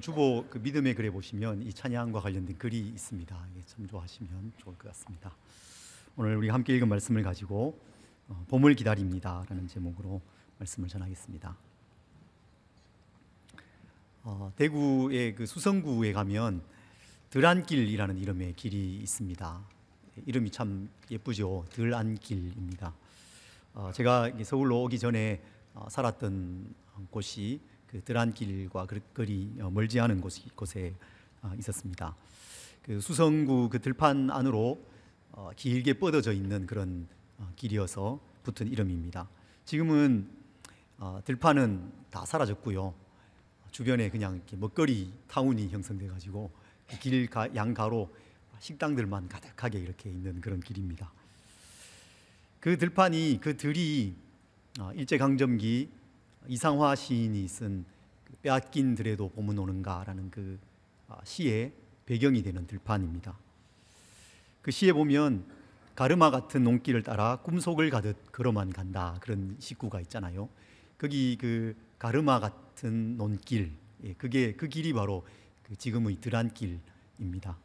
주보 그 믿음의 글에 보시면 이 찬양과 관련된 글이 있습니다. 참조하시면 좋을 것 같습니다. 오늘 우리 함께 읽은 말씀을 가지고 봄을 기다립니다라는 제목으로 말씀을 전하겠습니다. 대구의 그 수성구에 가면 들안길이라는 이름의 길이 있습니다. 이름이 참 예쁘죠. 들안길입니다. 제가 서울로 오기 전에 살았던 곳이 그 들안길과 그리 멀지 않은 곳에 있었습니다. 그 수성구 그 들판 안으로 길게 뻗어져 있는 그런 길이어서 붙은 이름입니다. 지금은 들판은 다 사라졌고요. 주변에 그냥 이렇게 먹거리 타운이 형성돼 가지고 길 양가로 식당들만 가득하게 이렇게 있는 그런 길입니다. 그 들판이 그 들이 일제강점기 이상화 시인이 쓴 빼앗긴 들에도 봄은 오는가라는 그 시의 배경이 되는 들판입니다. 그 시에 보면 가르마 같은 논길을 따라 꿈속을 가듯 걸어만 간다 그런 식구가 있잖아요. 거기 그 가르마 같은 논길, 그게 그 길이 바로 그 지금의 들안길입니다.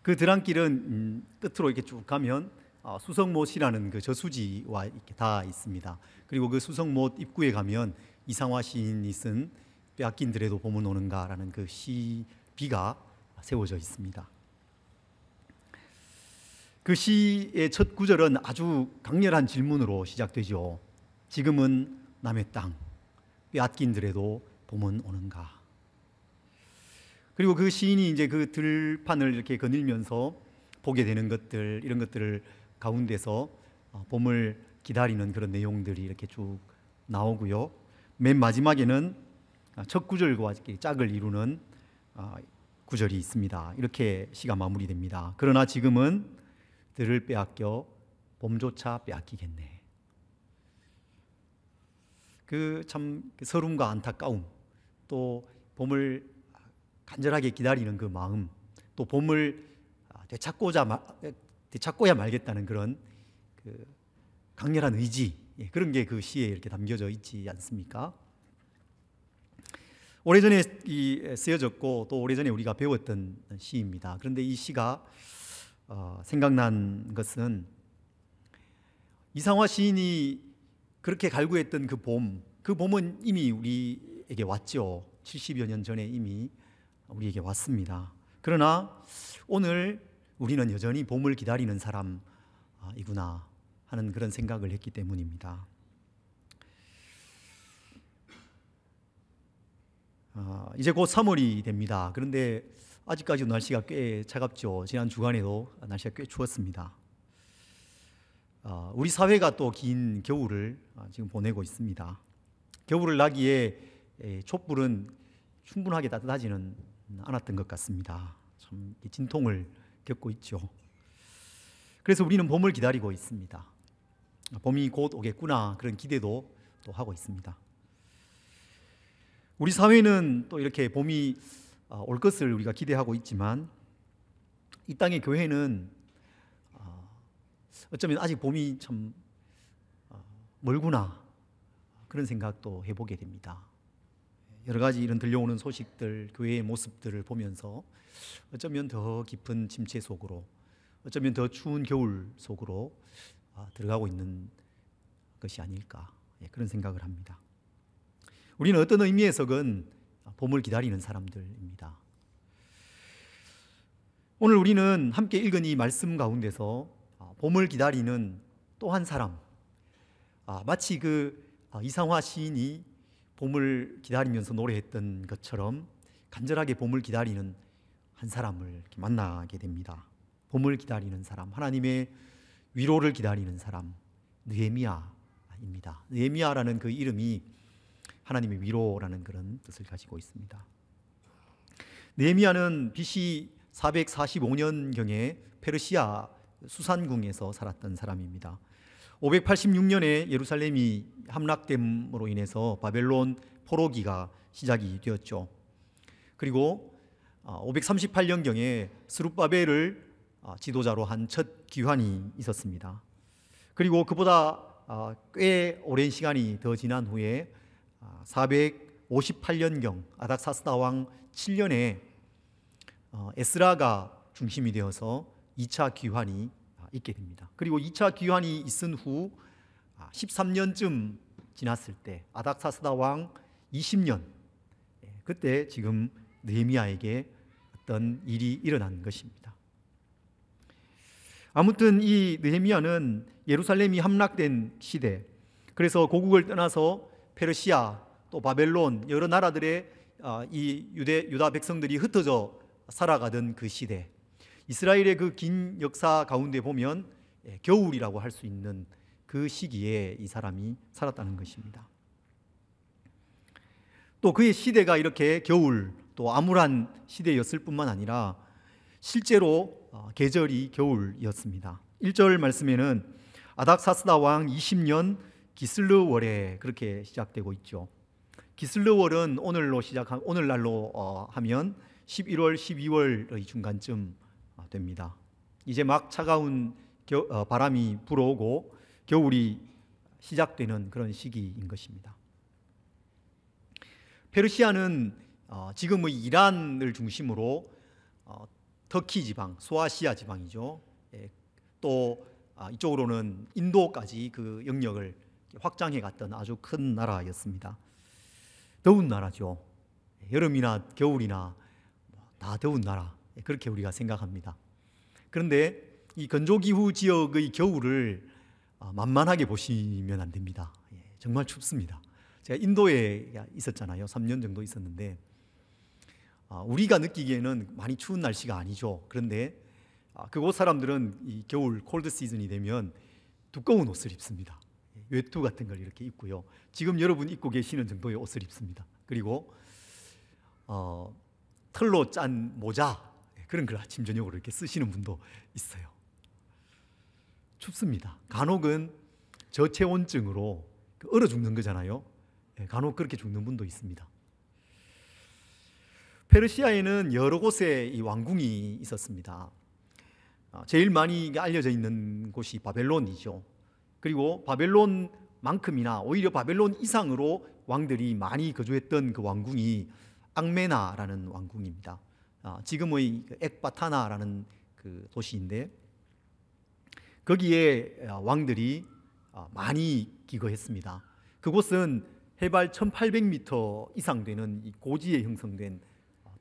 그 들안길은 끝으로 이렇게 쭉 가면 수성못이라는 그 저수지와 이렇게 다 있습니다. 그리고 그 수성못 입구에 가면 이상화 시인이 쓴 빼앗긴 들에도 봄은 오는가라는 그 시비가 세워져 있습니다. 그 시의 첫 구절은 아주 강렬한 질문으로 시작되죠. 지금은 남의 땅, 빼앗긴 들에도 봄은 오는가. 그리고 그 시인이 이제 그 들판을 이렇게 거닐면서 보게 되는 것들, 이런 것들을 가운데서 봄을 기다리는 그런 내용들이 이렇게 쭉 나오고요. 맨 마지막에는 첫 구절과 짝을 이루는 구절이 있습니다. 이렇게 시가 마무리됩니다. 그러나 지금은 들을 빼앗겨 봄조차 빼앗기겠네. 그 참 서름과 안타까움, 또 봄을 간절하게 기다리는 그 마음, 또 봄을 되찾고야 말겠다는 그런 그 강렬한 의지, 그런 게 그 시에 이렇게 담겨져 있지 않습니까? 오래전에 쓰여졌고 또 오래전에 우리가 배웠던 시입니다. 그런데 이 시가 생각난 것은 이상화 시인이 그렇게 갈구했던 그 봄은 이미 우리에게 왔죠. 70여 년 전에 이미 우리에게 왔습니다. 그러나 오늘 우리는 여전히 봄을 기다리는 사람이구나 하는 그런 생각을 했기 때문입니다. 이제 곧 3월이 됩니다. 그런데 아직까지도 날씨가 꽤 차갑죠. 지난 주간에도 날씨가 꽤 추웠습니다. 우리 사회가 또 긴 겨울을 지금 보내고 있습니다. 겨울을 나기에 촛불은 충분하게 따뜻하지는 않았던 것 같습니다. 참 진통을 겪고 있죠. 그래서 우리는 봄을 기다리고 있습니다. 봄이 곧 오겠구나 그런 기대도 또 하고 있습니다. 우리 사회는 또 이렇게 봄이 올 것을 우리가 기대하고 있지만 이 땅의 교회는 어쩌면 아직 봄이 참 멀구나 그런 생각도 해보게 됩니다. 여러 가지 이런 들려오는 소식들, 교회의 모습들을 보면서 어쩌면 더 깊은 침체 속으로, 어쩌면 더 추운 겨울 속으로 들어가고 있는 것이 아닐까, 그런 생각을 합니다. 우리는 어떤 의미에서건 봄을 기다리는 사람들입니다. 오늘 우리는 함께 읽은 이 말씀 가운데서 봄을 기다리는 또 한 사람, 마치 그 이상화 시인이 봄을 기다리면서 노래했던 것처럼 간절하게 봄을 기다리는 한 사람을 이렇게 만나게 됩니다. 봄을 기다리는 사람, 하나님의 위로를 기다리는 사람, 느헤미야입니다. 느헤미야라는 그 이름이 하나님의 위로라는 그런 뜻을 가지고 있습니다. 느헤미야는 BC 445년경에 페르시아 수산궁에서 살았던 사람입니다. 586년에 예루살렘이 함락됨으로 인해서 바벨론 포로기가 시작이 되었죠. 그리고 538년경에 스룹바벨을 지도자로 한 첫 기환이 있었습니다. 그리고 그보다 꽤 오랜 시간이 더 지난 후에 58년경 아닥사스다 왕 7년에 에스라가 중심이 되어서 2차 귀환이 있게 됩니다. 그리고 2차 귀환이 있은 후 13년쯤 지났을 때 아닥사스다 왕 20년, 그때 지금 느헤미야에게 어떤 일이 일어난 것입니다. 아무튼 이 느헤미야는 예루살렘이 함락된 시대, 그래서 고국을 떠나서 페르시아 또 바벨론 여러 나라들의 이 유다 백성들이 흩어져 살아가던 그 시대, 이스라엘의 그 긴 역사 가운데 보면 겨울이라고 할 수 있는 그 시기에 이 사람이 살았다는 것입니다. 또 그의 시대가 이렇게 겨울 또 암울한 시대였을 뿐만 아니라 실제로 계절이 겨울이었습니다. 1절 말씀에는 아닥사스다 왕 20년 기슬르월에 그렇게 시작되고 있죠. 기슬르월은 오늘날로 하면 11월, 12월의 중간쯤 됩니다. 이제 막 차가운 바람이 불어오고 겨울이 시작되는 그런 시기인 것입니다. 페르시아는 지금의 이란을 중심으로 터키 지방, 소아시아 지방이죠. 또 이쪽으로는 인도까지 그 영역을 확장해 갔던 아주 큰 나라였습니다. 더운 나라죠. 여름이나 겨울이나 다 더운 나라, 그렇게 우리가 생각합니다. 그런데 이 건조기후 지역의 겨울을 만만하게 보시면 안 됩니다. 정말 춥습니다. 제가 인도에 있었잖아요. 3년 정도 있었는데 우리가 느끼기에는 많이 추운 날씨가 아니죠. 그런데 그곳 사람들은 이 겨울 콜드 시즌이 되면 두꺼운 옷을 입습니다. 외투 같은 걸 이렇게 입고요. 지금 여러분 입고 계시는 정도의 옷을 입습니다. 그리고 털로 짠 모자, 그런 걸 아침 저녁으로 이렇게 쓰시는 분도 있어요. 춥습니다. 간혹은 저체온증으로 얼어 죽는 거잖아요. 간혹 그렇게 죽는 분도 있습니다. 페르시아에는 여러 곳에 이 왕궁이 있었습니다. 제일 많이 알려져 있는 곳이 바벨론이죠. 그리고 바벨론만큼이나 오히려 바벨론 이상으로 왕들이 많이 거주했던 그 왕궁이 앙메나라는 왕궁입니다. 지금의 엑바타나라는 그 도시인데 거기에 왕들이 많이 기거했습니다. 그곳은 해발 1800m 이상 되는 이 고지에 형성된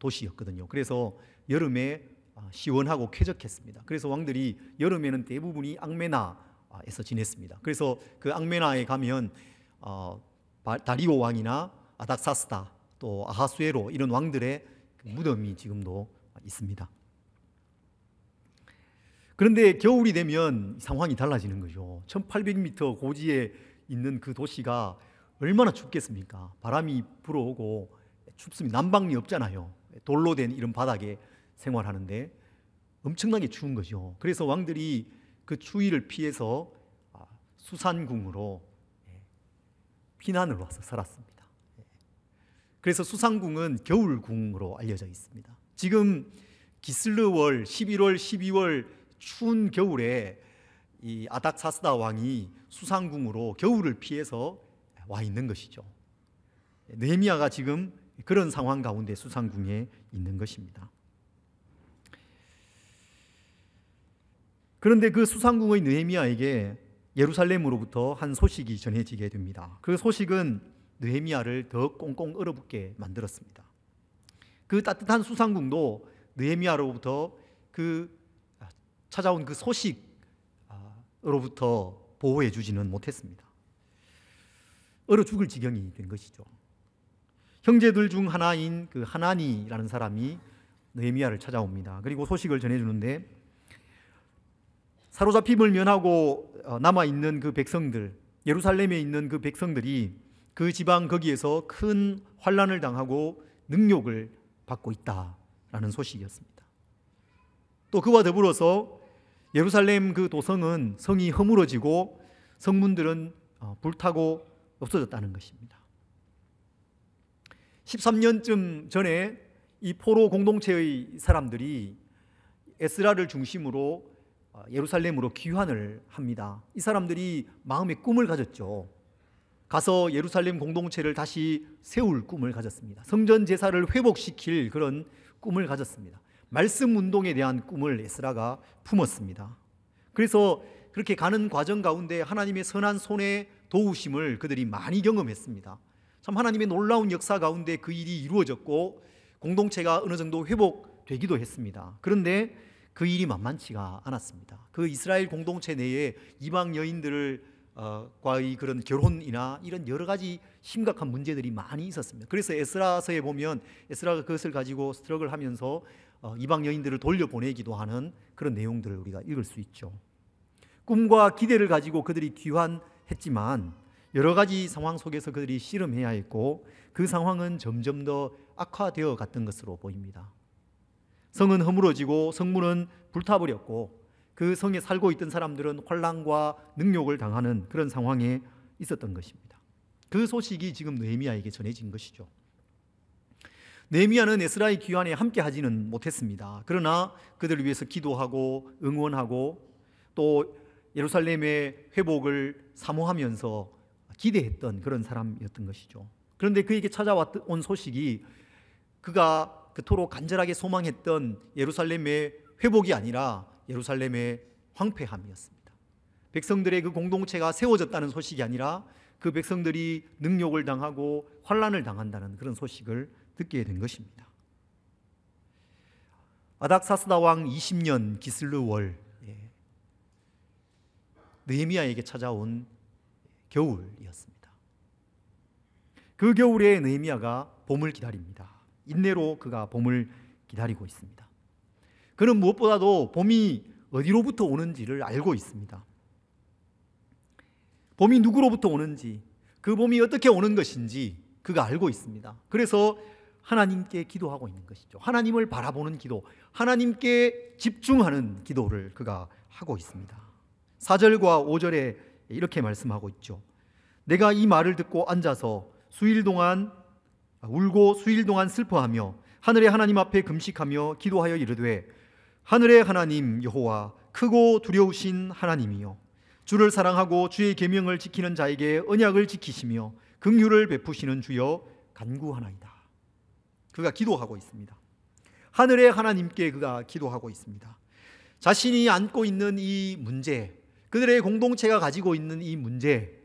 도시였거든요. 그래서 여름에 시원하고 쾌적했습니다. 그래서 왕들이 여름에는 대부분이 앙메나에서 지냈습니다. 그래서 그 앙메나에 가면 다리오 왕이나 아닥사스다 또 아하수에로 이런 왕들의 무덤이 지금도 있습니다. 그런데 겨울이 되면 상황이 달라지는 거죠. 1800m 고지에 있는 그 도시가 얼마나 춥겠습니까? 바람이 불어오고 춥습니다. 난방이 없잖아요. 돌로 된 이런 바닥에 생활하는데 엄청나게 추운 거죠. 그래서 왕들이 그 추위를 피해서 수산궁으로 피난을 와서 살았습니다. 그래서 수산궁은 겨울궁으로 알려져 있습니다. 지금 기슬르월 11월, 12월 추운 겨울에 이 아닥사스다 왕이 수산궁으로 겨울을 피해서 와 있는 것이죠. 느헤미야가 지금 그런 상황 가운데 수산궁에 있는 것입니다. 그런데 그 수산궁의 느헤미야에게 예루살렘으로부터 한 소식이 전해지게 됩니다. 그 소식은 느헤미야를 더 꽁꽁 얼어붙게 만들었습니다. 그 따뜻한 수산궁도 느헤미야로부터 찾아온 그 소식으로부터 보호해 주지는 못했습니다. 얼어 죽을 지경이 된 것이죠. 형제들 중 하나인 그 하나니라는 사람이 느헤미야를 찾아옵니다. 그리고 소식을 전해주는데 사로잡힘을 면하고 남아있는 그 백성들, 예루살렘에 있는 그 백성들이 그 지방 거기에서 큰 환난을 당하고 능욕을 받고 있다라는 소식이었습니다. 또 그와 더불어서 예루살렘 그 도성은 성이 허물어지고 성문들은 불타고 없어졌다는 것입니다. 13년쯤 전에 이 포로 공동체의 사람들이 에스라를 중심으로 예루살렘으로 귀환을 합니다. 이 사람들이 마음에 꿈을 가졌죠. 가서 예루살렘 공동체를 다시 세울 꿈을 가졌습니다. 성전 제사를 회복시킬 그런 꿈을 가졌습니다. 말씀 운동에 대한 꿈을 에스라가 품었습니다. 그래서 그렇게 가는 과정 가운데 하나님의 선한 손의 도우심을 그들이 많이 경험했습니다. 참 하나님의 놀라운 역사 가운데 그 일이 이루어졌고 공동체가 어느 정도 회복되기도 했습니다. 그런데 그 일이 만만치가 않았습니다. 그 이스라엘 공동체 내에 이방 여인들을 과의 그런 결혼이나 이런 여러 가지 심각한 문제들이 많이 있었습니다. 그래서 에스라서에 보면 에스라가 그것을 가지고 스트럭을 하면서 이방 여인들을 돌려보내기도 하는 그런 내용들을 우리가 읽을 수 있죠. 꿈과 기대를 가지고 그들이 귀환했지만 여러 가지 상황 속에서 그들이 씨름해야 했고 그 상황은 점점 더 악화되어 갔던 것으로 보입니다. 성은 허물어지고 성문은 불타버렸고 그 성에 살고 있던 사람들은 혼란과 능욕을 당하는 그런 상황에 있었던 것입니다. 그 소식이 지금 느헤미야에게 전해진 것이죠. 느헤미야는 에스라의 귀환에 함께 하지는 못했습니다. 그러나 그들을 위해서 기도하고 응원하고 또 예루살렘의 회복을 사모하면서 기대했던 그런 사람이었던 것이죠. 그런데 그에게 찾아온 소식이 그가 그토록 간절하게 소망했던 예루살렘의 회복이 아니라 예루살렘의 황폐함이었습니다. 백성들의 그 공동체가 세워졌다는 소식이 아니라 그 백성들이 능욕을 당하고 환난을 당한다는 그런 소식을 듣게 된 것입니다. 아닥사스다 왕 20년 기슬르월, 느헤미야에게 찾아온 겨울이었습니다. 그 겨울에 느헤미야가 봄을 기다립니다. 인내로 그가 봄을 기다리고 있습니다. 그는 무엇보다도 봄이 어디로부터 오는지를 알고 있습니다. 봄이 누구로부터 오는지, 그 봄이 어떻게 오는 것인지 그가 알고 있습니다. 그래서 하나님께 기도하고 있는 것이죠. 하나님을 바라보는 기도, 하나님께 집중하는 기도를 그가 하고 있습니다. 4절과 5절에 이렇게 말씀하고 있죠. 내가 이 말을 듣고 앉아서 수일 동안 울고 수일 동안 슬퍼하며 하늘의 하나님 앞에 금식하며 기도하여 이르되 하늘의 하나님 여호와 크고 두려우신 하나님이여 주를 사랑하고 주의 계명을 지키는 자에게 언약을 지키시며 긍휼을 베푸시는 주여 간구하나이다. 그가 기도하고 있습니다. 하늘의 하나님께 그가 기도하고 있습니다. 자신이 안고 있는 이 문제, 그들의 공동체가 가지고 있는 이 문제,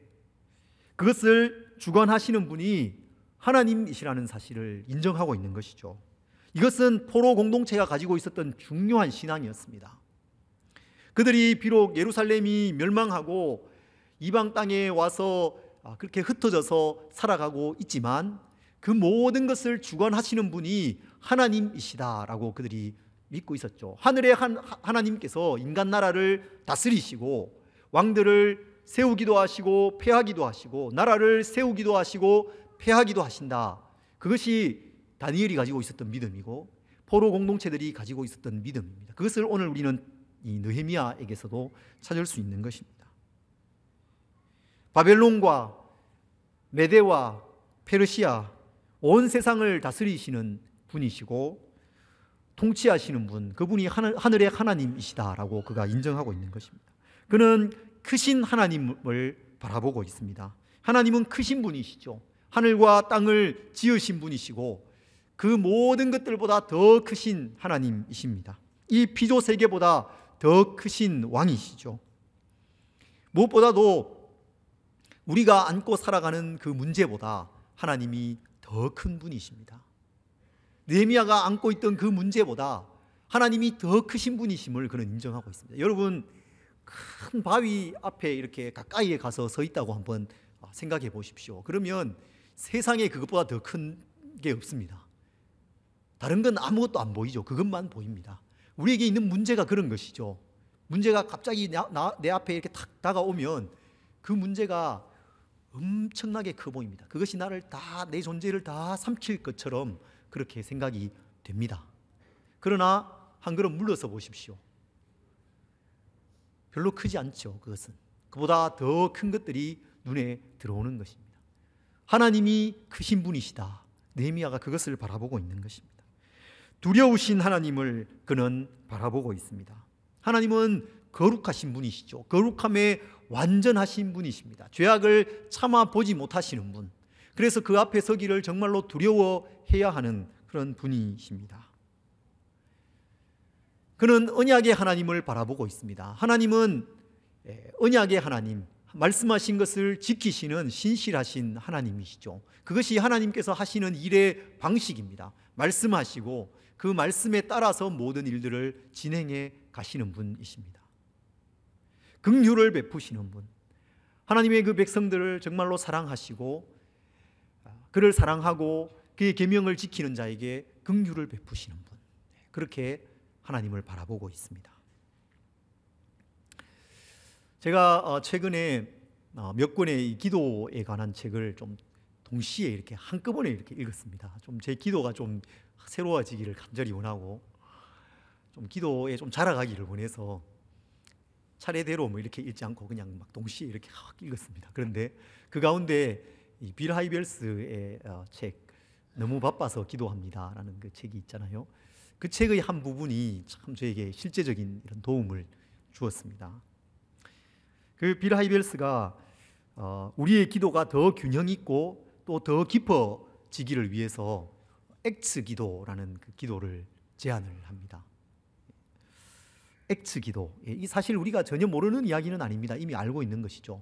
그것을 주관하시는 분이 하나님이시라는 사실을 인정하고 있는 것이죠. 이것은 포로 공동체가 가지고 있었던 중요한 신앙이었습니다. 그들이 비록 예루살렘이 멸망하고 이방 땅에 와서 그렇게 흩어져서 살아가고 있지만 그 모든 것을 주관하시는 분이 하나님이시다라고 그들이 믿고 있었죠. 하늘의 하나님께서 인간 나라를 다스리시고 왕들을 세우기도 하시고 폐하기도 하시고 나라를 세우기도 하시고 폐하기도 하신다. 그것이 다니엘이 가지고 있었던 믿음이고 포로 공동체들이 가지고 있었던 믿음입니다. 그것을 오늘 우리는 이 느헤미야에게서도 찾을 수 있는 것입니다. 바벨론과 메대와 페르시아 온 세상을 다스리시는 분이시고 통치하시는 분, 그분이 하늘의 하나님이시다라고 그가 인정하고 있는 것입니다. 그는 크신 하나님을 바라보고 있습니다. 하나님은 크신 분이시죠. 하늘과 땅을 지으신 분이시고 그 모든 것들보다 더 크신 하나님이십니다. 이 피조 세계보다 더 크신 왕이시죠. 무엇보다도 우리가 안고 살아가는 그 문제보다 하나님이 더 큰 분이십니다. 느헤미야가 안고 있던 그 문제보다 하나님이 더 크신 분이심을 그는 인정하고 있습니다. 여러분, 큰 바위 앞에 이렇게 가까이에 가서 서 있다고 한번 생각해 보십시오. 그러면 세상에 그것보다 더 큰 게 없습니다. 다른 건 아무것도 안 보이죠. 그것만 보입니다. 우리에게 있는 문제가 그런 것이죠. 문제가 갑자기 내 앞에 이렇게 탁 다가오면 그 문제가 엄청나게 커 보입니다. 그것이 나를 다, 내 존재를 다 삼킬 것처럼 그렇게 생각이 됩니다. 그러나 한 걸음 물러서 보십시오. 별로 크지 않죠. 그것은 그보다 더 큰 것들이 눈에 들어오는 것입니다. 하나님이 크신 분이시다. 느헤미야가 그것을 바라보고 있는 것입니다. 두려우신 하나님을 그는 바라보고 있습니다. 하나님은 거룩하신 분이시죠. 거룩함에 완전하신 분이십니다. 죄악을 참아 보지 못하시는 분. 그래서 그 앞에 서기를 정말로 두려워해야 하는 그런 분이십니다. 그는 언약의 하나님을 바라보고 있습니다. 하나님은 언약의 하나님, 말씀하신 것을 지키시는 신실하신 하나님이시죠. 그것이 하나님께서 하시는 일의 방식입니다. 말씀하시고 그 말씀에 따라서 모든 일들을 진행해 가시는 분이십니다. 긍휼을 베푸시는 분, 하나님의 그 백성들을 정말로 사랑하시고 그를 사랑하고 그의 계명을 지키는 자에게 긍휼을 베푸시는 분, 그렇게 하나님을 바라보고 있습니다. 제가 최근에 몇 권의 이 기도에 관한 책을 좀 동시에 이렇게 한꺼번에 이렇게 읽었습니다. 좀 제 기도가 좀 새로워지기를 간절히 원하고 좀 기도에 좀 자라가기를 원해서 차례대로 뭐 이렇게 읽지 않고 그냥 막 동시에 이렇게 확 읽었습니다. 그런데 그 가운데 이 빌 하이벨스의 책 너무 바빠서 기도합니다라는 그 책이 있잖아요. 그 책의 한 부분이 참 저에게 실제적인 이런 도움을 주었습니다. 그 빌 하이벨스가 우리의 기도가 더 균형 있고 또 더 깊어지기를 위해서 액츠 기도라는 그 기도를 제안을 합니다. 액츠 기도, 이 사실 우리가 전혀 모르는 이야기는 아닙니다. 이미 알고 있는 것이죠.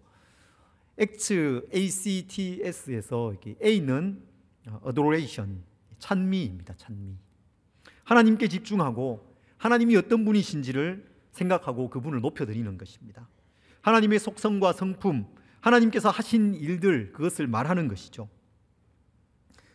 액츠, ACTS에서 A는 adoration, 찬미입니다. 찬미. 하나님께 집중하고 하나님이 어떤 분이신지를 생각하고 그분을 높여드리는 것입니다. 하나님의 속성과 성품, 하나님께서 하신 일들, 그것을 말하는 것이죠.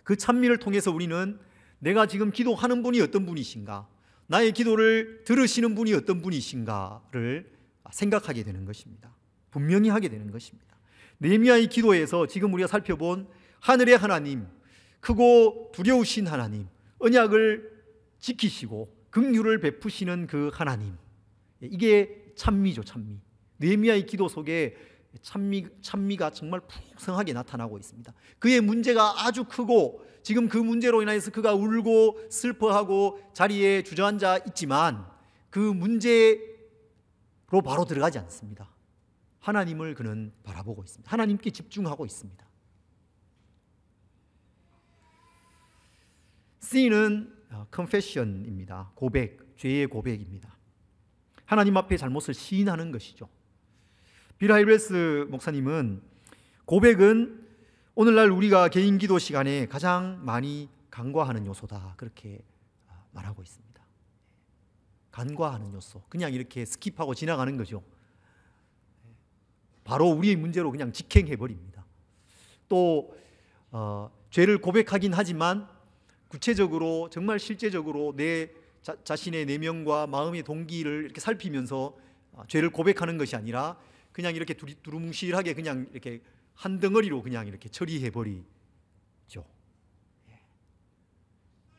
그 찬미를 통해서 우리는 내가 지금 기도하는 분이 어떤 분이신가, 나의 기도를 들으시는 분이 어떤 분이신가를 생각하게 되는 것입니다. 분명히 하게 되는 것입니다. 느헤미야의 기도에서 지금 우리가 살펴본 하늘의 하나님, 크고 두려우신 하나님, 언약을 지키시고 긍휼을 베푸시는 그 하나님, 이게 찬미죠. 찬미. 느헤미야의 기도 속에 찬미가 정말 풍성하게 나타나고 있습니다. 그의 문제가 아주 크고 지금 그 문제로 인해서 그가 울고 슬퍼하고 자리에 주저앉아 있지만 그 문제로 바로 들어가지 않습니다. 하나님을 그는 바라보고 있습니다. 하나님께 집중하고 있습니다. C는 confession입니다. 고백, 죄의 고백입니다. 하나님 앞에 잘못을 시인하는 것이죠. 빌 하이벨스 목사님은 고백은 오늘날 우리가 개인 기도 시간에 가장 많이 간과하는 요소다, 그렇게 말하고 있습니다. 간과하는 요소, 그냥 이렇게 스킵하고 지나가는 거죠. 바로 우리의 문제로 그냥 직행해버립니다. 또 죄를 고백하긴 하지만 구체적으로 정말 실제적으로 내 자신의 내면과 마음의 동기를 이렇게 살피면서 죄를 고백하는 것이 아니라 그냥 이렇게 두루뭉실하게 그냥 이렇게 한 덩어리로 그냥 이렇게 처리해 버리죠.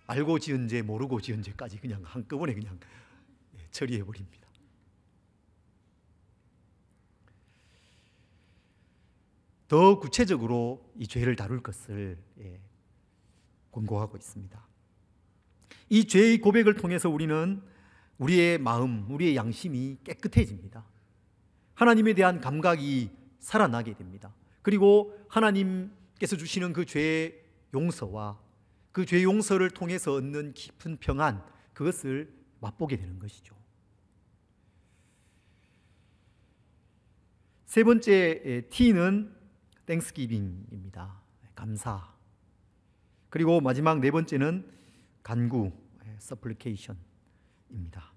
알고 지은 죄, 모르고 지은 죄까지 그냥 한꺼번에 그냥 처리해 버립니다. 더 구체적으로 이 죄를 다룰 것을 권고하고 있습니다. 이 죄의 고백을 통해서 우리는 우리의 마음, 우리의 양심이 깨끗해집니다. 하나님에 대한 감각이 살아나게 됩니다. 그리고 하나님께서 주시는 그 죄의 용서와 그 죄 용서를 통해서 얻는 깊은 평안, 그것을 맛보게 되는 것이죠. 세 번째 T는 땡스기빙입니다. 감사. 그리고 마지막 네 번째는 간구, supplication입니다.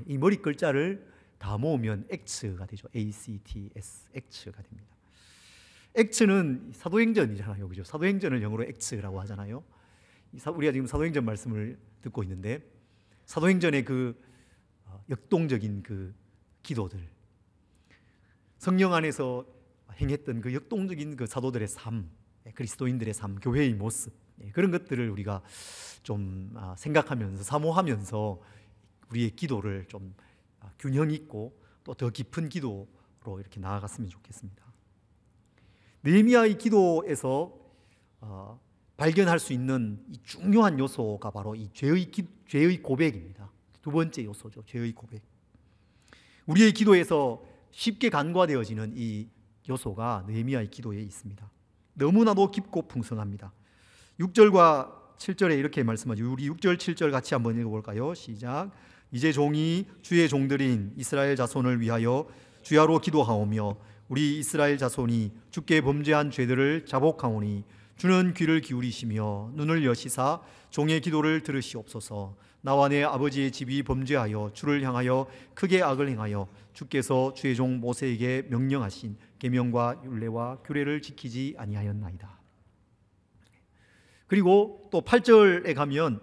이 머리 글자를 다 모으면 액츠가 되죠. ACTS, 액츠가 됩니다. 액츠는 사도행전이잖아요, 그죠? 사도행전을 영어로 액츠라고 하잖아요. 우리가 지금 사도행전 말씀을 듣고 있는데 사도행전의 그 역동적인 그 기도들, 성령 안에서 행했던 그 역동적인 그 사도들의 삶, 그리스도인들의 삶, 교회의 모습, 그런 것들을 우리가 좀 생각하면서 사모하면서 우리의 기도를 좀 균형 있고 또 더 깊은 기도로 이렇게 나아갔으면 좋겠습니다. 느헤미야의 기도에서 발견할 수 있는 이 중요한 요소가 바로 이 죄의 고백입니다. 두 번째 요소죠. 죄의 고백. 우리의 기도에서 쉽게 간과되어지는 이 요소가 느헤미야의 기도에 있습니다. 너무나도 깊고 풍성합니다. 6절과 7절에 이렇게 말씀하죠. 우리 6절 7절 같이 한번 읽어볼까요? 시작. 이제 종이 주의 종들인 이스라엘 자손을 위하여 주야로 기도하오며 우리 이스라엘 자손이 주께 범죄한 죄들을 자복하오니 주는 귀를 기울이시며 눈을 여시사 종의 기도를 들으시옵소서. 나와 내 아버지의 집이 범죄하여 주를 향하여 크게 악을 행하여 주께서 주의 종 모세에게 명령하신 계명과 율례와 규례를 지키지 아니하였나이다. 그리고 또 8절에 가면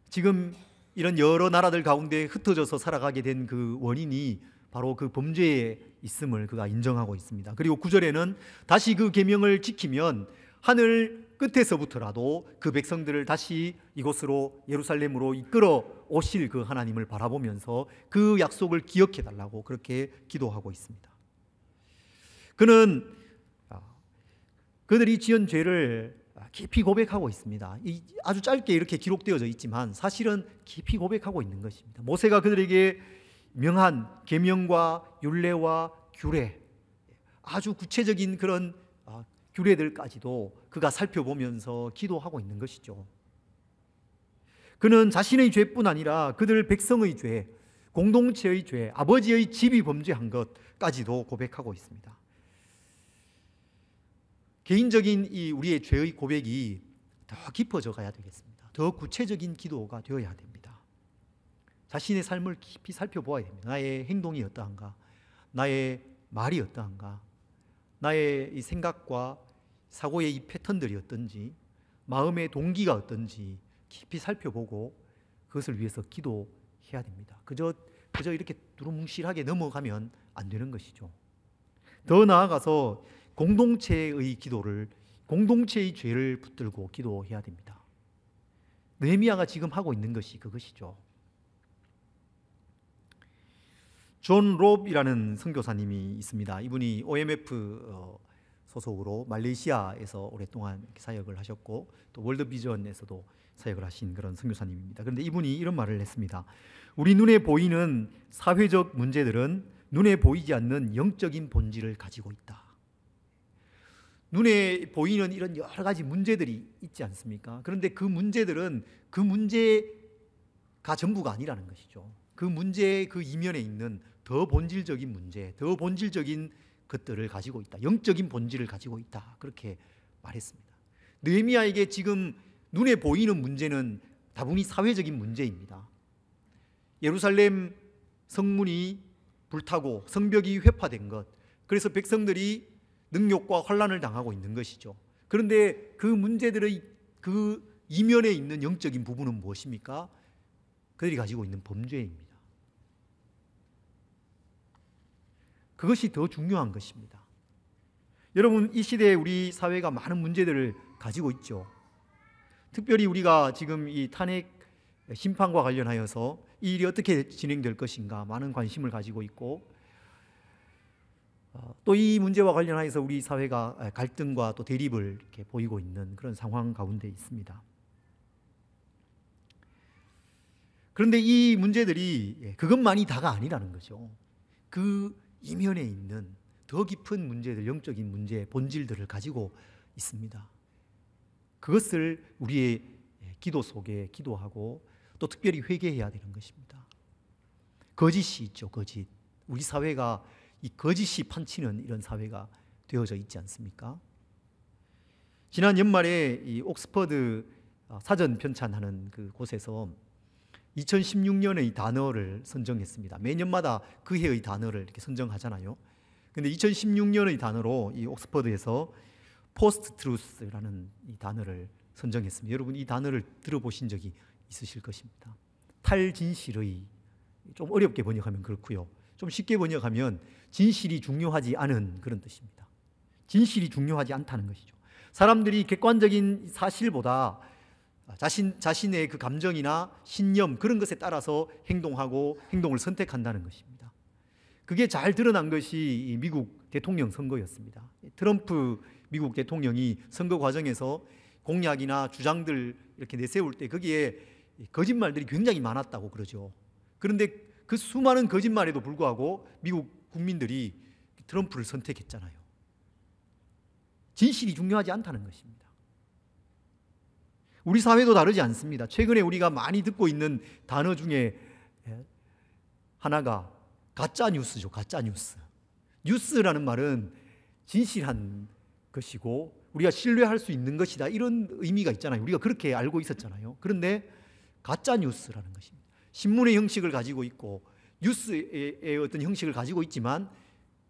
지금 이런 여러 나라들 가운데 흩어져서 살아가게 된 그 원인이 바로 그 범죄에 있음을 그가 인정하고 있습니다. 그리고 9절에는 다시 그 계명을 지키면 하늘 끝에서부터라도 그 백성들을 다시 이곳으로 예루살렘으로 이끌어 오실 그 하나님을 바라보면서 그 약속을 기억해 달라고 그렇게 기도하고 있습니다. 그는 그들이 지은 죄를 깊이 고백하고 있습니다. 아주 짧게 이렇게 기록되어져 있지만 사실은 깊이 고백하고 있는 것입니다. 모세가 그들에게 명한 계명과 율례와 규례, 아주 구체적인 그런 규례들까지도 그가 살펴보면서 기도하고 있는 것이죠. 그는 자신의 죄뿐 아니라 그들 백성의 죄, 공동체의 죄, 아버지의 집이 범죄한 것까지도 고백하고 있습니다. 개인적인 이 우리의 죄의 고백이 더 깊어져 가야 되겠습니다. 더 구체적인 기도가 되어야 됩니다. 자신의 삶을 깊이 살펴보아야 됩니다. 나의 행동이 어떠한가? 나의 말이 어떠한가? 나의 이 생각과 사고의 이 패턴들이 어떤지, 마음의 동기가 어떤지 깊이 살펴보고 그것을 위해서 기도해야 됩니다. 그저 이렇게 두루뭉실하게 넘어가면 안 되는 것이죠. 더 나아가서 공동체의 기도를, 공동체의 죄를 붙들고 기도해야 됩니다. 느헤미야가 지금 하고 있는 것이 그것이죠. 존 롭이라는 선교사님이 있습니다. 이분이 OMF 소속으로 말레이시아에서 오랫동안 사역을 하셨고 또 월드비전에서도 사역을 하신 그런 선교사님입니다. 그런데 이분이 이런 말을 했습니다. 우리 눈에 보이는 사회적 문제들은 눈에 보이지 않는 영적인 본질을 가지고 있다. 눈에 보이는 이런 여러 가지 문제들이 있지 않습니까? 그런데 그 문제들은 그 문제가 전부가 아니라는 것이죠. 그 문제의 그 이면에 있는 더 본질적인 문제, 더 본질적인 것들을 가지고 있다. 영적인 본질을 가지고 있다. 그렇게 말했습니다. 느헤미야에게 지금 눈에 보이는 문제는 다분히 사회적인 문제입니다. 예루살렘 성문이 불타고 성벽이 회파된 것, 그래서 백성들이 능욕과 환난을 당하고 있는 것이죠. 그런데 그 문제들의 그 이면에 있는 영적인 부분은 무엇입니까? 그들이 가지고 있는 범죄입니다. 그것이 더 중요한 것입니다. 여러분, 이 시대에 우리 사회가 많은 문제들을 가지고 있죠. 특별히 우리가 지금 이 탄핵 심판과 관련하여서 이 일이 어떻게 진행될 것인가 많은 관심을 가지고 있고, 또 이 문제와 관련하여서 우리 사회가 갈등과 또 대립을 이렇게 보이고 있는 그런 상황 가운데 있습니다. 그런데 이 문제들이 그것만이 다가 아니라는 거죠. 그 이면에 있는 더 깊은 문제들, 영적인 문제, 본질들을 가지고 있습니다. 그것을 우리의 기도 속에 기도하고 또 특별히 회개해야 되는 것입니다. 거짓이 있죠, 거짓. 우리 사회가 이 거짓이 판치는 이런 사회가 되어져 있지 않습니까? 지난 연말에 이 옥스퍼드 사전 편찬하는 그 곳에서 2016년의 단어를 선정했습니다. 매년마다 그 해의 단어를 이렇게 선정하잖아요. 근데 2016년의 단어로 이 옥스퍼드에서 포스트 트루스라는 이 단어를 선정했습니다. 여러분 이 단어를 들어보신 적이 있으실 것입니다. 탈진실의, 좀 어렵게 번역하면 그렇고요. 좀 쉽게 번역하면 진실이 중요하지 않은 그런 뜻입니다. 진실이 중요하지 않다는 것이죠. 사람들이 객관적인 사실보다 자신의 그 감정이나 신념 그런 것에 따라서 행동하고 행동을 선택한다는 것입니다. 그게 잘 드러난 것이 미국 대통령 선거였습니다. 트럼프 미국 대통령이 선거 과정에서 공약이나 주장들 이렇게 내세울 때 거기에 거짓말들이 굉장히 많았다고 그러죠. 그런데 그 수많은 거짓말에도 불구하고 미국 국민들이 트럼프를 선택했잖아요. 진실이 중요하지 않다는 것입니다. 우리 사회도 다르지 않습니다. 최근에 우리가 많이 듣고 있는 단어 중에 하나가 가짜 뉴스죠. 가짜 뉴스. 뉴스라는 말은 진실한 것이고 우리가 신뢰할 수 있는 것이다, 이런 의미가 있잖아요. 우리가 그렇게 알고 있었잖아요. 그런데 가짜 뉴스라는 것입니다. 신문의 형식을 가지고 있고 뉴스의 어떤 형식을 가지고 있지만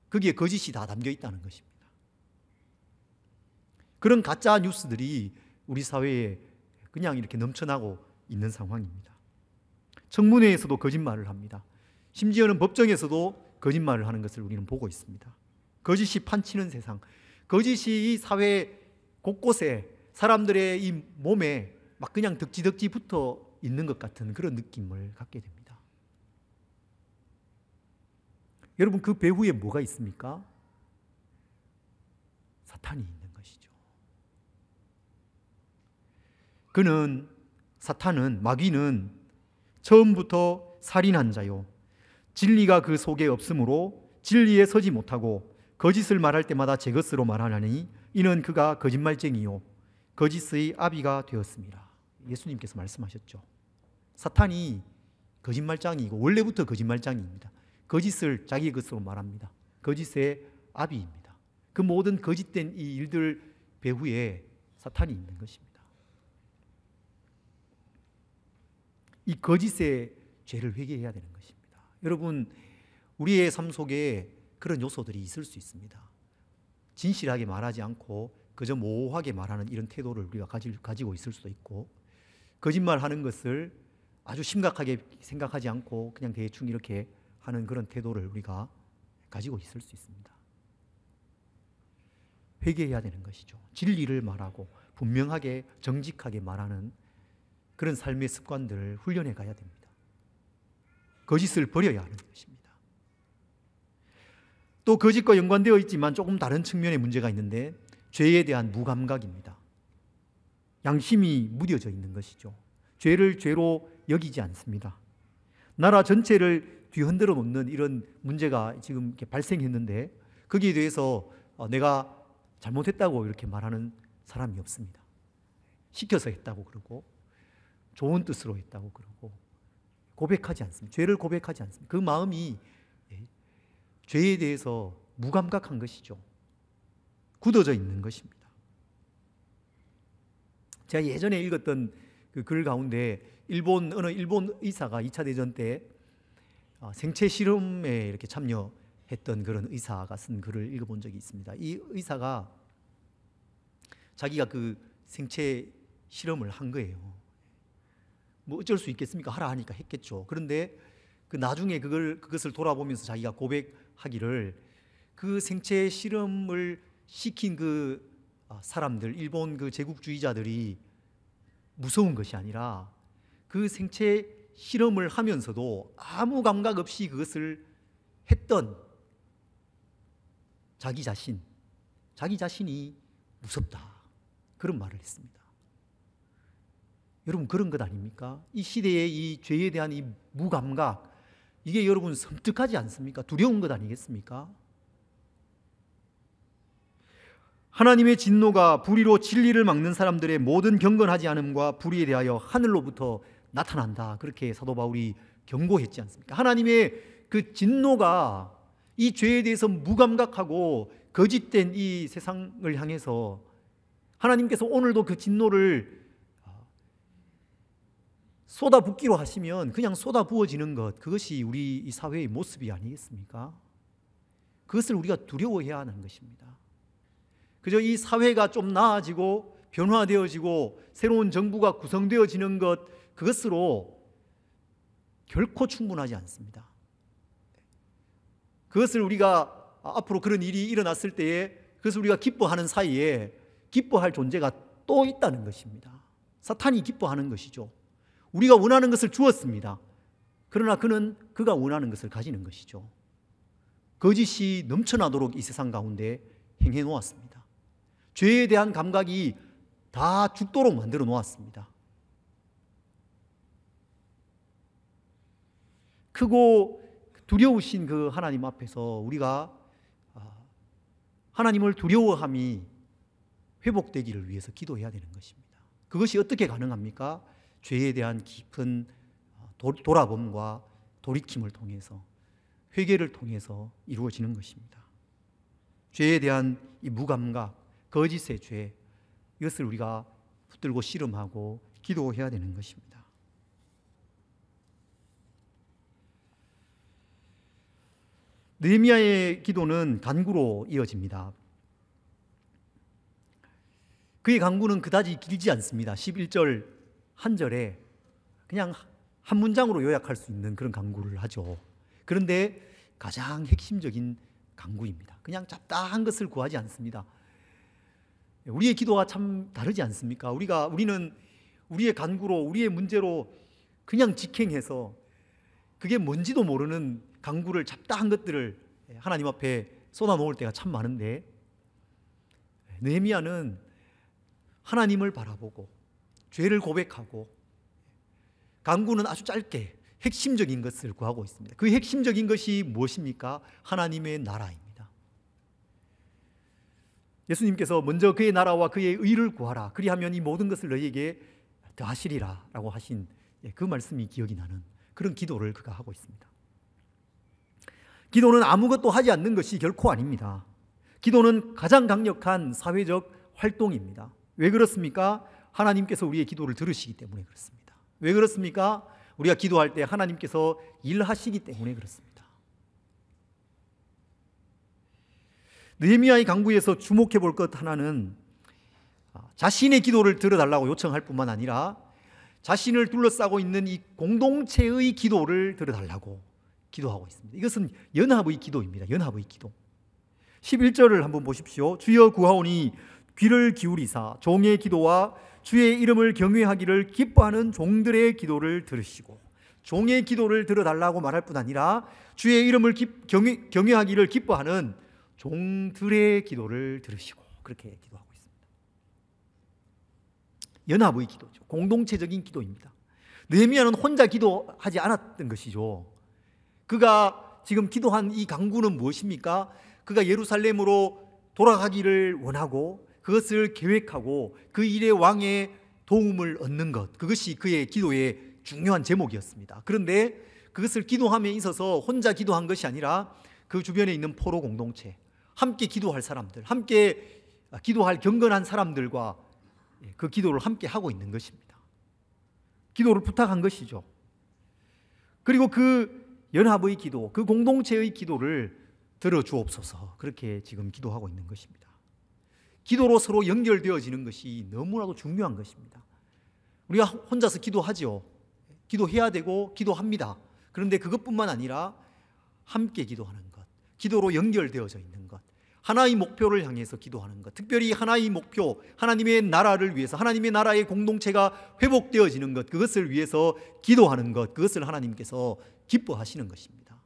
거기에 거짓이 다 담겨 있다는 것입니다. 그런 가짜 뉴스들이 우리 사회에 그냥 이렇게 넘쳐나고 있는 상황입니다. 청문회에서도 거짓말을 합니다. 심지어는 법정에서도 거짓말을 하는 것을 우리는 보고 있습니다. 거짓이 판치는 세상, 거짓이 이 사회 곳곳에 사람들의 이 몸에 막 그냥 덕지덕지 붙어 있는 것 같은 그런 느낌을 갖게 됩니다. 여러분, 그 배후에 뭐가 있습니까? 사탄이 있는 것이죠. 사탄은, 마귀는 처음부터 살인한 자요, 진리가 그 속에 없으므로 진리에 서지 못하고 거짓을 말할 때마다 제 것으로 말하나니 이는 그가 거짓말쟁이요 거짓의 아비가 되었습니다. 예수님께서 말씀하셨죠. 사탄이 거짓말장이고 원래부터 거짓말장이입니다. 거짓을 자기 것으로 말합니다. 거짓의 아비입니다. 그 모든 거짓된 이 일들 배후에 사탄이 있는 것입니다. 이 거짓의 죄를 회개해야 되는 것입니다. 여러분, 우리의 삶 속에 그런 요소들이 있을 수 있습니다. 진실하게 말하지 않고 그저 모호하게 말하는 이런 태도를 우리가 가지고 있을 수도 있고, 거짓말하는 것을 아주 심각하게 생각하지 않고 그냥 대충 이렇게 하는 그런 태도를 우리가 가지고 있을 수 있습니다. 회개해야 되는 것이죠. 진리를 말하고 분명하게 정직하게 말하는 그런 삶의 습관들을 훈련해 가야 됩니다. 거짓을 버려야 하는 것입니다. 또 거짓과 연관되어 있지만 조금 다른 측면의 문제가 있는데 죄에 대한 무감각입니다. 양심이 무뎌져 있는 것이죠. 죄를 죄로 여기지 않습니다. 나라 전체를 뒤흔들어 놓는 이런 문제가 지금 이렇게 발생했는데 거기에 대해서 내가 잘못했다고 이렇게 말하는 사람이 없습니다. 시켜서 했다고 그러고 좋은 뜻으로 했다고 그러고 고백하지 않습니다. 죄를 고백하지 않습니다. 그 마음이 죄에 대해서 무감각한 것이죠. 굳어져 있는 것입니다. 제가 예전에 읽었던 그 글 가운데 어느 일본 의사가 2차 대전 때 생체 실험에 이렇게 참여했던 그런 의사가 쓴 글을 읽어본 적이 있습니다. 이 의사가 자기가 그 생체 실험을 한 거예요. 뭐 어쩔 수 있겠습니까? 하라 하니까 했겠죠. 그런데 그 나중에 그것을 돌아보면서 자기가 고백하기를 그 생체 실험을 시킨 그 사람들, 일본 그 제국주의자들이 무서운 것이 아니라 그 생체 실험을 하면서도 아무 감각 없이 그것을 했던 자기 자신이 무섭다, 그런 말을 했습니다. 여러분, 그런 것 아닙니까? 이 시대의 이 죄에 대한 이 무감각, 이게 여러분 섬뜩하지 않습니까? 두려운 것 아니겠습니까? 하나님의 진노가 불의로 진리를 막는 사람들의 모든 경건하지 않음과 불의에 대하여 하늘로부터 나타난다, 그렇게 사도 바울이 경고했지 않습니까? 하나님의 그 진노가 이 죄에 대해서 무감각하고 거짓된 이 세상을 향해서 하나님께서 오늘도 그 진노를 쏟아붓기로 하시면 그냥 쏟아부어지는 것, 그것이 우리 이 사회의 모습이 아니겠습니까? 그것을 우리가 두려워해야 하는 것입니다. 그저 이 사회가 좀 나아지고 변화되어지고 새로운 정부가 구성되어지는 것, 그것으로 결코 충분하지 않습니다. 그것을 우리가 앞으로 그런 일이 일어났을 때에 그것을 우리가 기뻐하는 사이에 기뻐할 존재가 또 있다는 것입니다. 사탄이 기뻐하는 것이죠. 우리가 원하는 것을 주었습니다. 그러나 그는 그가 원하는 것을 가지는 것이죠. 거짓이 넘쳐나도록 이 세상 가운데 행해 놓았습니다. 죄에 대한 감각이 다 죽도록 만들어 놓았습니다. 크고 두려우신 그 하나님 앞에서 우리가 하나님을 두려워함이 회복되기를 위해서 기도해야 되는 것입니다. 그것이 어떻게 가능합니까? 죄에 대한 깊은 돌아봄과 돌이킴을 통해서, 회개를 통해서 이루어지는 것입니다. 죄에 대한 이 무감각, 거짓의 죄, 이것을 우리가 붙들고 씨름하고 기도해야 되는 것입니다. 느헤미야의 기도는 간구로 이어집니다. 그의 간구는 그다지 길지 않습니다. 11절 한 절에 그냥 한 문장으로 요약할 수 있는 그런 간구를 하죠. 그런데 가장 핵심적인 간구입니다. 그냥 잡다한 것을 구하지 않습니다. 우리의 기도와 참 다르지 않습니까? 우리는 우리의 간구로, 우리의 문제로 그냥 직행해서 그게 뭔지도 모르는 간구를, 잡다한 것들을 하나님 앞에 쏟아놓을 때가 참 많은데, 느헤미야는 하나님을 바라보고 죄를 고백하고 간구는 아주 짧게 핵심적인 것을 구하고 있습니다. 그 핵심적인 것이 무엇입니까? 하나님의 나라입니다. 예수님께서 먼저 그의 나라와 그의 의를 구하라, 그리하면 이 모든 것을 너희에게 더하시리라 라고 하신 그 말씀이 기억이 나는 그런 기도를 그가 하고 있습니다. 기도는 아무것도 하지 않는 것이 결코 아닙니다. 기도는 가장 강력한 사회적 활동입니다. 왜 그렇습니까? 하나님께서 우리의 기도를 들으시기 때문에 그렇습니다. 왜 그렇습니까? 우리가 기도할 때 하나님께서 일하시기 때문에 그렇습니다. 느헤미야의 간구에서 주목해 볼 것 하나는 자신의 기도를 들어달라고 요청할 뿐만 아니라 자신을 둘러싸고 있는 이 공동체의 기도를 들어달라고 기도하고 있습니다. 이것은 연합의 기도입니다. 연합의 기도. 11절을 한번 보십시오. 주여 구하오니 귀를 기울이사 종의 기도와 주의 이름을 경외하기를 기뻐하는 종들의 기도를 들으시고, 종의 기도를 들어달라고 말할 뿐 아니라 주의 이름을 경외하기를 기뻐하는 종들의 기도를 들으시고, 그렇게 기도하고 있습니다. 연합의 기도죠. 공동체적인 기도입니다. 느헤미야는 혼자 기도하지 않았던 것이죠. 그가 지금 기도한 이 간구는 무엇입니까? 그가 예루살렘으로 돌아가기를 원하고 그것을 계획하고 그 일의 왕의 도움을 얻는 것, 그것이 그의 기도의 중요한 제목이었습니다. 그런데 그것을 기도함에 있어서 혼자 기도한 것이 아니라 그 주변에 있는 포로 공동체, 함께 기도할 사람들, 함께 기도할 경건한 사람들과 그 기도를 함께 하고 있는 것입니다. 기도를 부탁한 것이죠. 그리고 그 연합의 기도, 그 공동체의 기도를 들어주옵소서, 그렇게 지금 기도하고 있는 것입니다. 기도로 서로 연결되어지는 것이 너무나도 중요한 것입니다. 우리가 혼자서 기도하죠. 기도해야 되고 기도합니다. 그런데 그것뿐만 아니라 함께 기도하는 것, 기도로 연결되어져 있는 것, 하나의 목표를 향해서 기도하는 것, 특별히 하나의 목표, 하나님의 나라를 위해서, 하나님의 나라의 공동체가 회복되어지는 것, 그것을 위해서 기도하는 것, 그것을 하나님께서 기뻐하시는 것입니다.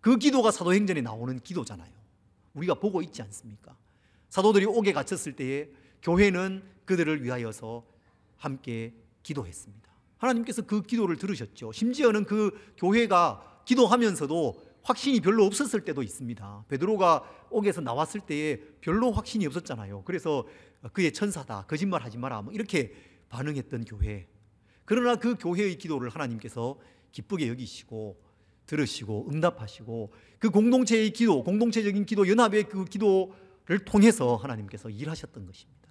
그 기도가 사도행전에 나오는 기도잖아요. 우리가 보고 있지 않습니까? 사도들이 옥에 갇혔을 때에 교회는 그들을 위하여서 함께 기도했습니다. 하나님께서 그 기도를 들으셨죠. 심지어는 그 교회가 기도하면서도 확신이 별로 없었을 때도 있습니다. 베드로가 옥에서 나왔을 때에 별로 확신이 없었잖아요. 그래서 그의 천사다, 거짓말하지 마라, 뭐 이렇게 반응했던 교회. 그러나 그 교회의 기도를 하나님께서 기쁘게 여기시고 들으시고 응답하시고 그 공동체의 기도, 공동체적인 기도, 연합의 그 기도를 통해서 하나님께서 일하셨던 것입니다.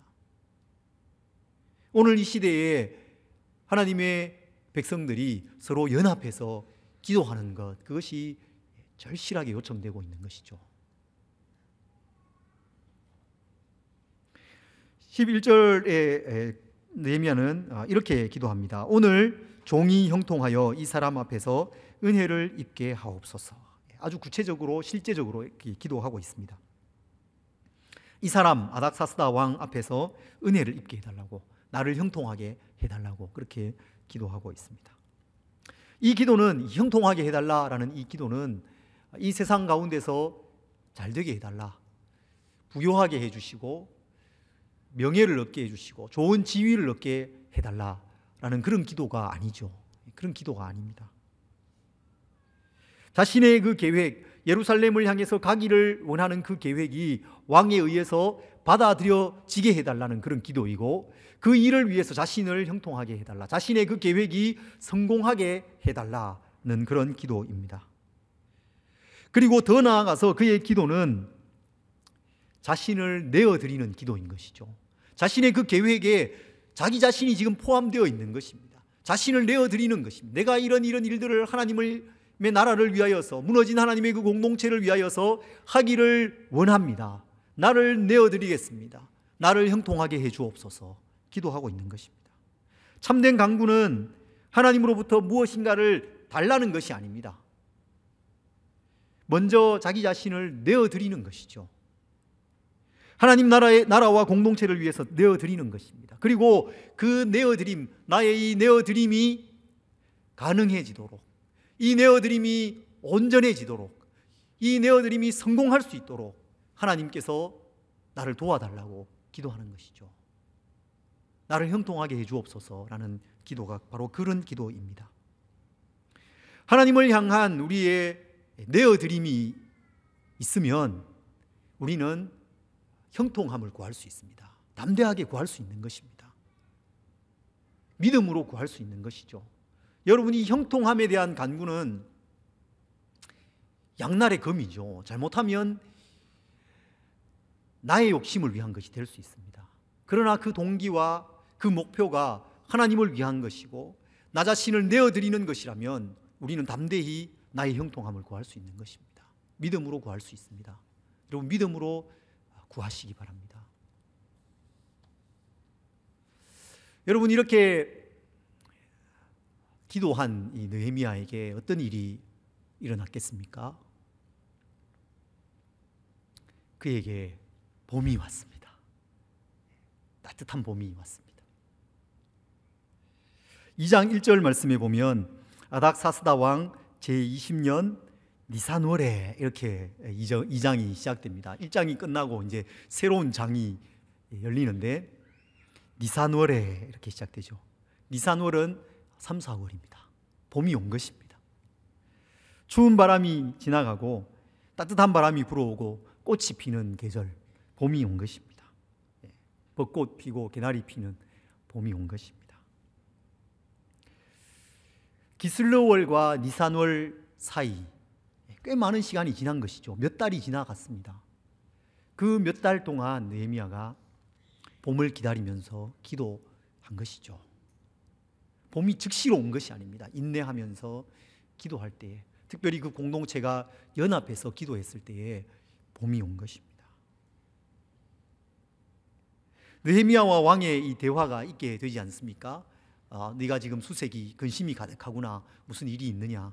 오늘 이 시대에 하나님의 백성들이 서로 연합해서 기도하는 것, 그것이 절실하게 요청되고 있는 것이죠. 11절에 느헤미야는 이렇게 기도합니다. 오늘 종이 형통하여 이 사람 앞에서 은혜를 입게 하옵소서. 아주 구체적으로 실제적으로 이렇게 기도하고 있습니다. 이 사람 아닥사스다 왕 앞에서 은혜를 입게 해달라고, 나를 형통하게 해달라고 그렇게 기도하고 있습니다. 이 기도는, 형통하게 해달라라는 이 기도는 이 세상 가운데서 잘 되게 해달라, 부요하게 해주시고 명예를 얻게 해주시고 좋은 지위를 얻게 해달라라는 그런 기도가 아니죠. 그런 기도가 아닙니다. 자신의 그 계획, 예루살렘을 향해서 가기를 원하는 그 계획이 왕에 의해서 받아들여지게 해달라는 그런 기도이고, 그 일을 위해서 자신을 형통하게 해달라, 자신의 그 계획이 성공하게 해달라는 그런 기도입니다. 그리고 더 나아가서 그의 기도는 자신을 내어드리는 기도인 것이죠. 자신의 그 계획에 자기 자신이 지금 포함되어 있는 것입니다. 자신을 내어드리는 것입니다. 내가 이런 일들을 하나님의 나라를 위하여서, 무너진 하나님의 그 공동체를 위하여서 하기를 원합니다. 나를 내어드리겠습니다. 나를 형통하게 해 주옵소서 기도하고 있는 것입니다. 참된 강구는 하나님으로부터 무엇인가를 달라는 것이 아닙니다. 먼저 자기 자신을 내어드리는 것이죠. 하나님 나라와 공동체를 위해서 내어드리는 것입니다. 그리고 그 내어드림, 나의 이 내어드림이 가능해지도록, 이 내어드림이 온전해지도록, 이 내어드림이 성공할 수 있도록 하나님께서 나를 도와달라고 기도하는 것이죠. 나를 형통하게 해 주옵소서라는 기도가 바로 그런 기도입니다. 하나님을 향한 우리의 내어드림이 있으면 우리는 형통함을 구할 수 있습니다. 담대하게 구할 수 있는 것입니다. 믿음으로 구할 수 있는 것이죠. 여러분이 형통함에 대한 간구는 양날의 검이죠. 잘못하면 나의 욕심을 위한 것이 될 수 있습니다. 그러나 그 동기와 그 목표가 하나님을 위한 것이고 나 자신을 내어드리는 것이라면 우리는 담대히 나의 형통함을 구할 수 있는 것입니다. 믿음으로 구할 수 있습니다. 여러분, 믿음으로 구하시기 바랍니다. 여러분, 이렇게 기도한 이 느헤미야에게 어떤 일이 일어났겠습니까? 그에게 봄이 왔습니다. 따뜻한 봄이 왔습니다. 2장 1절 말씀에 보면 아닥사스다 왕 제20년 니산월에 이렇게 2장이 시작됩니다. 1장이 끝나고 이제 새로운 장이 열리는데 니산월에 이렇게 시작되죠. 니산월은 3, 4월입니다. 봄이 온 것입니다. 추운 바람이 지나가고 따뜻한 바람이 불어오고 꽃이 피는 계절, 봄이 온 것입니다. 벚꽃 피고 개나리 피는 봄이 온 것입니다. 기슬러월과 니산월 사이 꽤 많은 시간이 지난 것이죠. 몇 달이 지나갔습니다. 그 몇 달 동안 느헤미야가 봄을 기다리면서 기도한 것이죠. 봄이 즉시로 온 것이 아닙니다. 인내하면서 기도할 때에, 특별히 그 공동체가 연합해서 기도했을 때에 봄이 온 것입니다. 느헤미야와 왕의 이 대화가 있게 되지 않습니까? 네가 지금 수색이 근심이 가득하구나. 무슨 일이 있느냐?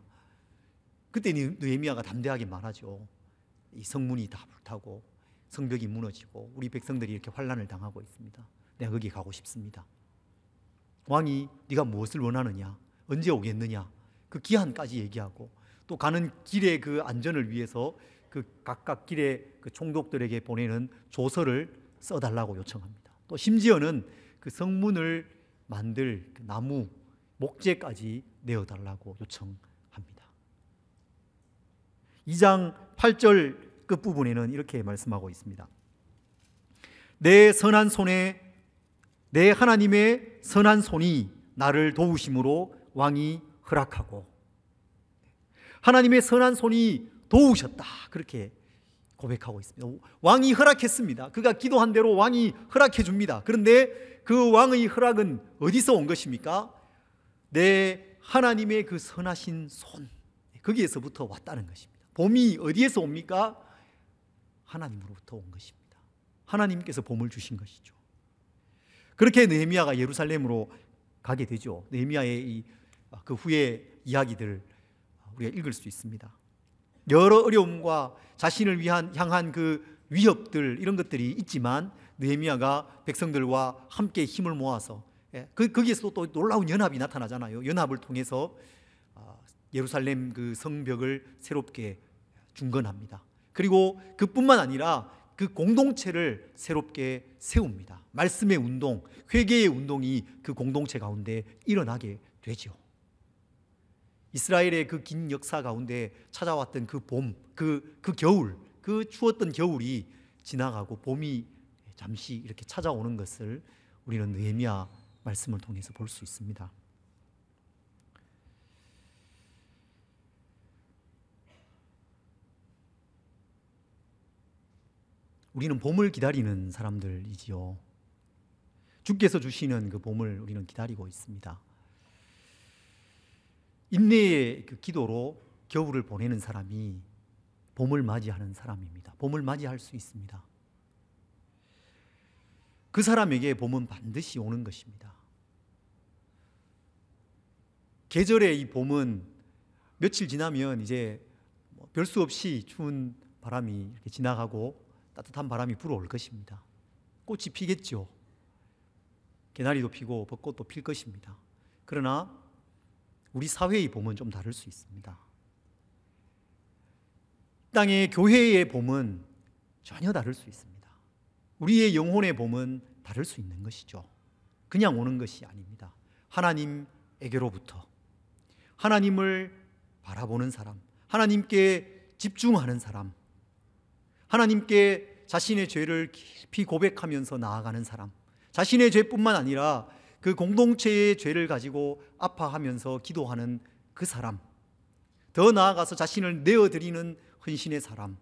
그때 느헤미야가 담대하게 말하죠. 이 성문이 다 불타고 성벽이 무너지고 우리 백성들이 이렇게 환난을 당하고 있습니다. 내가 거기 가고 싶습니다. 왕이 네가 무엇을 원하느냐? 언제 오겠느냐? 그 기한까지 얘기하고, 또 가는 길의 그 안전을 위해서 그 각각 길의 그 총독들에게 보내는 조서를 써달라고 요청합니다. 또 심지어는 그 성문을 만들 그 나무 목재까지 내어달라고 요청합니다. 2장 8절 끝부분에는 이렇게 말씀하고 있습니다. 내 선한 손에, 내 하나님의 선한 손이 나를 도우심으로 왕이 허락하고, 하나님의 선한 손이 도우셨다, 그렇게 고백하고 있습니다. 왕이 허락했습니다. 그가 기도한 대로 왕이 허락해 줍니다. 그런데 그 왕의 허락은 어디서 온 것입니까? 내 하나님의 그 선하신 손, 거기에서부터 왔다는 것입니다. 봄이 어디에서 옵니까? 하나님으로부터 온 것입니다. 하나님께서 봄을 주신 것이죠. 그렇게 느헤미야가 예루살렘으로 가게 되죠. 느헤미야의 그 후의 이야기들을 우리가 읽을 수 있습니다. 여러 어려움과 자신을 향한 그 위협들, 이런 것들이 있지만 느헤미야가 백성들과 함께 힘을 모아서, 거기에서 또 놀라운 연합이 나타나잖아요. 연합을 통해서 예루살렘 그 성벽을 새롭게 중건합니다. 그리고 그뿐만 아니라 그 공동체를 새롭게 세웁니다. 말씀의 운동, 회개의 운동이 그 공동체 가운데 일어나게 되죠. 이스라엘의 그 긴 역사 가운데 찾아왔던 그 봄, 그 겨울, 그 추웠던 겨울이 지나가고 봄이 잠시 이렇게 찾아오는 것을 우리는 느헤미야 말씀을 통해서 볼 수 있습니다. 우리는 봄을 기다리는 사람들이지요. 주께서 주시는 그 봄을 우리는 기다리고 있습니다. 인내의 그 기도로 겨울을 보내는 사람이 봄을 맞이하는 사람입니다. 봄을 맞이할 수 있습니다. 그 사람에게 봄은 반드시 오는 것입니다. 계절의 이 봄은 며칠 지나면 이제 별 수 없이 추운 바람이 이렇게 지나가고 따뜻한 바람이 불어올 것입니다. 꽃이 피겠죠. 개나리도 피고 벚꽃도 필 것입니다. 그러나 우리 사회의 봄은 좀 다를 수 있습니다. 땅의 교회의 봄은 전혀 다를 수 있습니다. 우리의 영혼의 봄은 다를 수 있는 것이죠. 그냥 오는 것이 아닙니다. 하나님에게로부터 하나님을 바라보는 사람, 하나님께 집중하는 사람, 하나님께 자신의 죄를 깊이 고백하면서 나아가는 사람, 자신의 죄뿐만 아니라 그 공동체의 죄를 가지고 아파하면서 기도하는 그 사람, 더 나아가서 자신을 내어드리는 헌신의 사람,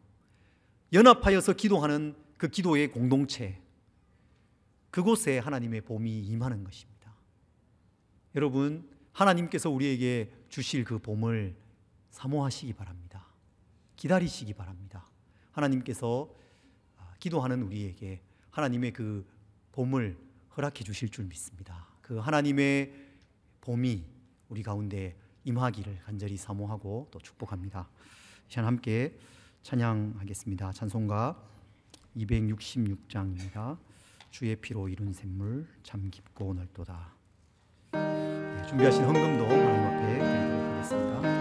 연합하여서 기도하는 그 기도의 공동체, 그곳에 하나님의 봄이 임하는 것입니다. 여러분, 하나님께서 우리에게 주실 그 봄을 사모하시기 바랍니다. 기다리시기 바랍니다. 하나님께서 기도하는 우리에게 하나님의 그 봄을 허락해 주실 줄 믿습니다. 그 하나님의 봄이 우리 가운데 임하기를 간절히 사모하고 또 축복합니다. 이 시간 함께 찬양하겠습니다. 찬송가 266장입니다. 주의 피로 이룬 샘물 참 깊고 넓도다. 준비하신 헌금도 하나님 앞에 드리도록 하겠습니다.